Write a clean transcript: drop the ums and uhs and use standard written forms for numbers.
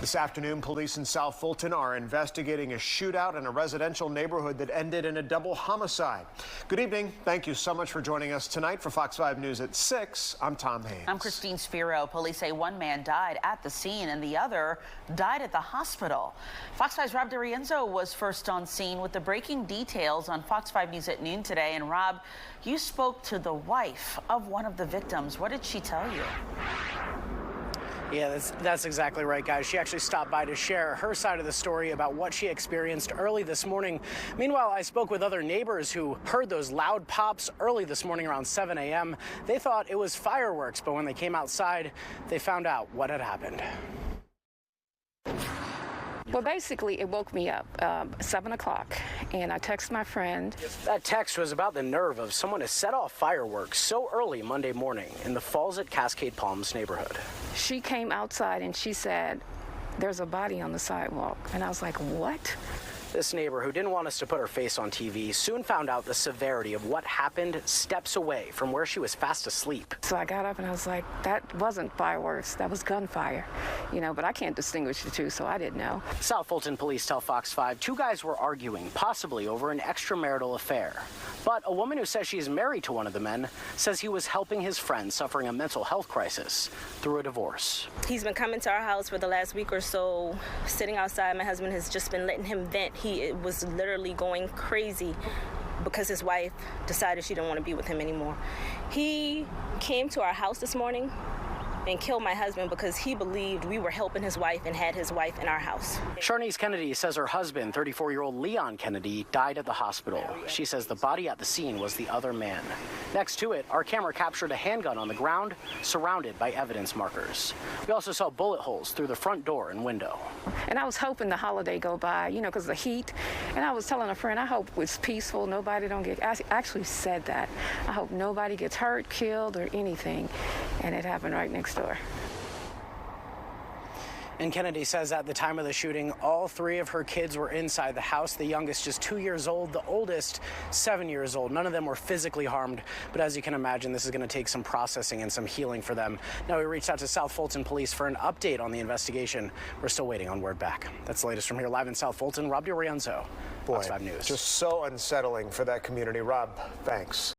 This afternoon, police in South Fulton are investigating a shootout in a residential neighborhood that ended in a double homicide. Good evening. Thank you so much for joining us tonight for Fox 5 News at 6. I'm Tom Haynes. I'm Christine Spiro. Police say one man died at the scene and the other died at the hospital. Fox 5's Rob DeRienzo was first on scene with the breaking details on Fox 5 News at noon today. And Rob, you spoke to the wife of one of the victims. What did she tell you? Yeah, that's exactly right, guys. She actually stopped by to share her side of the story about what she experienced early this morning. Meanwhile, I spoke with other neighbors who heard those loud pops early this morning around 7 a.m. They thought it was fireworks, but when they came outside, they found out what had happened. Well, basically, it woke me up 7 o'clock, and I texted my friend. That text was about the nerve of someone to set off fireworks so early Monday morning in the Falls at Cascade Palms neighborhood. She came outside and she said, "There's a body on the sidewalk." And I was like, what? This neighbor, who didn't want us to put her face on TV, soon found out the severity of what happened steps away from where she was fast asleep. So I got up and I was like, that wasn't fireworks, that was gunfire. You know, but I can't distinguish the two, so I didn't know. South Fulton police tell Fox 5 two guys were arguing, possibly over an extramarital affair. But a woman who says she's married to one of the men says he was helping his friend suffering a mental health crisis through a divorce. He's been coming to our house for the last week or so, sitting outside. My husband has just been letting him vent. He was literally going crazy because his wife decided she didn't want to be with him anymore. He came to our house this morning and killed my husband because he believed we were helping his wife and had his wife in our house. Sharnice Kennedy says her husband, 34-year-old Leon Kennedy, died at the hospital. She says the body at the scene was the other man. Next to it, our camera captured a handgun on the ground, surrounded by evidence markers. We also saw bullet holes through the front door and window. And I was hoping the holiday go by, you know, because of the heat. And I was telling a friend, I hope it's peaceful, nobody don't get, I actually said that. I hope nobody gets hurt, killed, or anything. And it happened right next door. And Kennedy says at the time of the shooting, all three of her kids were inside the house. The youngest just 2 years old, the oldest 7 years old. None of them were physically harmed, but as you can imagine, this is going to take some processing and some healing for them. Now, we reached out to South Fulton Police for an update on the investigation. We're still waiting on word back. That's the latest from here live in South Fulton. Rob DeRienzo, Fox 5 News. Just so unsettling for that community. Rob, thanks.